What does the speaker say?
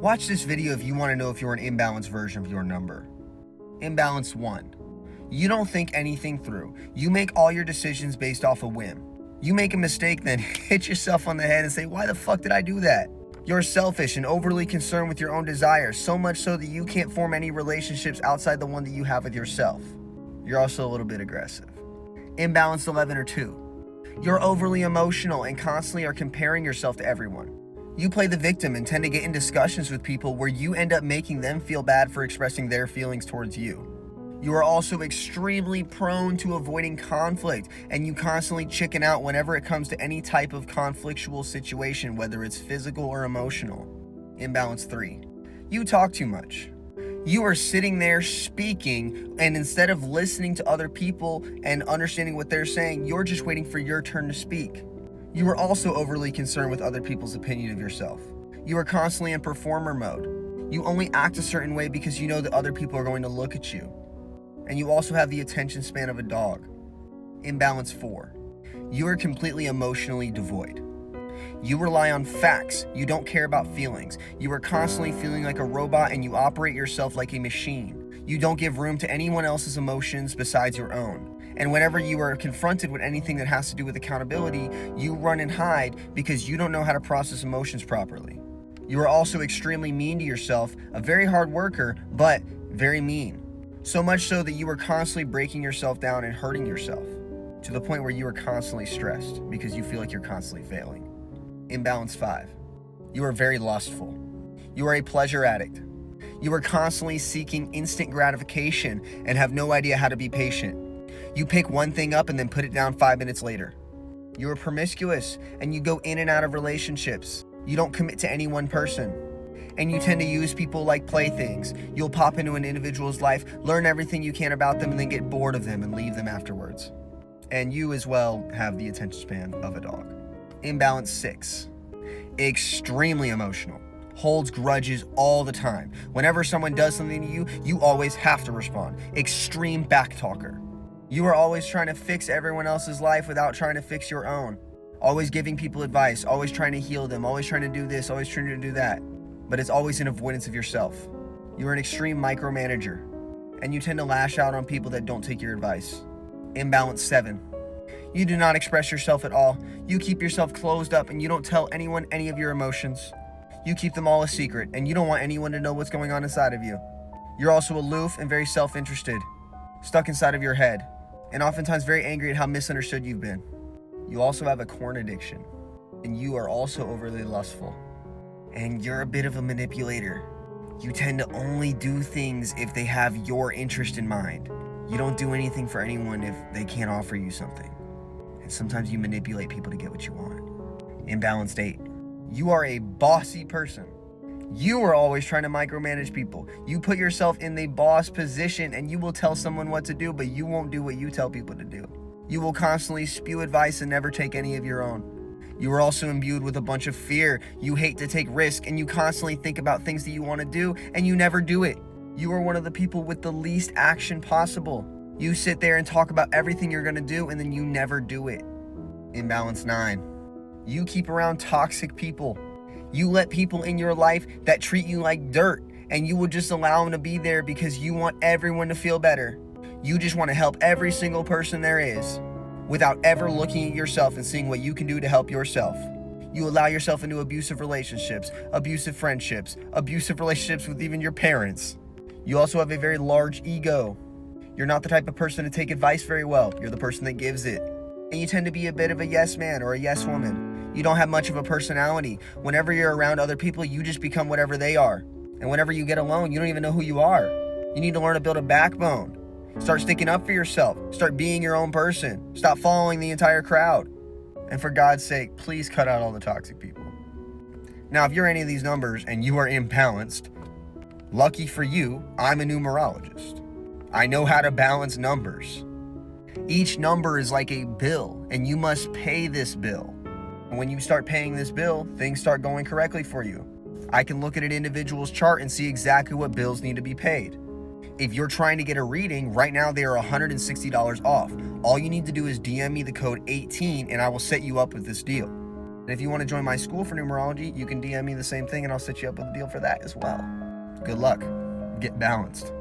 Watch this video if you want to know if you're an imbalanced version of your number. Imbalance 1. You don't think anything through. You make all your decisions based off a whim. You make a mistake, then hit yourself on the head and say, why the fuck did I do that? You're selfish and overly concerned with your own desires, so much so that you can't form any relationships outside the one that you have with yourself. You're also a little bit aggressive. Imbalanced 11 or 2. You're overly emotional and constantly are comparing yourself to everyone. You play the victim and tend to get in discussions with people where you end up making them feel bad for expressing their feelings towards you. You are also extremely prone to avoiding conflict, and you constantly chicken out whenever it comes to any type of conflictual situation, whether it's physical or emotional. Imbalance 3. You talk too much. You are sitting there speaking, and instead of listening to other people and understanding what they're saying, you're just waiting for your turn to speak. You are also overly concerned with other people's opinion of yourself. You are constantly in performer mode. You only act a certain way because you know that other people are going to look at you. And you also have the attention span of a dog. Imbalance 4. You are completely emotionally devoid. You rely on facts. You don't care about feelings. You are constantly feeling like a robot and you operate yourself like a machine. You don't give room to anyone else's emotions besides your own. And whenever you are confronted with anything that has to do with accountability, you run and hide because you don't know how to process emotions properly. You are also extremely mean to yourself, a very hard worker, but very mean. So much so that you are constantly breaking yourself down and hurting yourself to the point where you are constantly stressed because you feel like you're constantly failing. Imbalance 5. You are very lustful. You are a pleasure addict. You are constantly seeking instant gratification and have no idea how to be patient. You pick one thing up and then put it down 5 minutes later. You are promiscuous and you go in and out of relationships. You don't commit to any one person. And you tend to use people like playthings. You'll pop into an individual's life, learn everything you can about them, and then get bored of them and leave them afterwards. And you as well have the attention span of a dog. Imbalance 6. Extremely emotional. Holds grudges all the time. Whenever someone does something to you, you always have to respond. Extreme backtalker. You are always trying to fix everyone else's life without trying to fix your own. Always giving people advice, always trying to heal them, always trying to do this, always trying to do that. But it's always an avoidance of yourself. You are an extreme micromanager, and you tend to lash out on people that don't take your advice. Imbalance 7. You do not express yourself at all. You keep yourself closed up and you don't tell anyone any of your emotions. You keep them all a secret, and you don't want anyone to know what's going on inside of you. You're also aloof and very self-interested, stuck inside of your head, and oftentimes very angry at how misunderstood you've been. You also have a corn addiction, and you are also overly lustful. And you're a bit of a manipulator. You tend to only do things if they have your interest in mind. You don't do anything for anyone if they can't offer you something. And sometimes you manipulate people to get what you want. Imbalanced 8. You are a bossy person. You are always trying to micromanage people. You put yourself in the boss position and you will tell someone what to do, but you won't do what you tell people to do. You will constantly spew advice and never take any of your own. You are also imbued with a bunch of fear. You hate to take risk and you constantly think about things that you want to do and you never do it. You are one of the people with the least action possible. You sit there and talk about everything you're going to do and then you never do it. Imbalance 9. You keep around toxic people. You let people in your life that treat you like dirt and you will just allow them to be there because you want everyone to feel better. You just want to help every single person there is, without ever looking at yourself and seeing what you can do to help yourself. You allow yourself into abusive relationships, abusive friendships, abusive relationships with even your parents. You also have a very large ego. You're not the type of person to take advice very well. You're the person that gives it. And you tend to be a bit of a yes man or a yes woman. You don't have much of a personality. Whenever you're around other people, you just become whatever they are. And whenever you get alone, you don't even know who you are. You need to learn to build a backbone. Start sticking up for yourself. Start being your own person. Stop following the entire crowd. And for God's sake, please cut out all the toxic people. Now, if you're any of these numbers and you are imbalanced, lucky for you, I'm a numerologist. I know how to balance numbers. Each number is like a bill, and you must pay this bill. And when you start paying this bill, things start going correctly for you. I can look at an individual's chart and see exactly what bills need to be paid. If you're trying to get a reading, right now they are $160 off. All you need to do is DM me the code 18 and I will set you up with this deal. And if you want to join my school for numerology, you can DM me the same thing and I'll set you up with a deal for that as well. Good luck. Get balanced.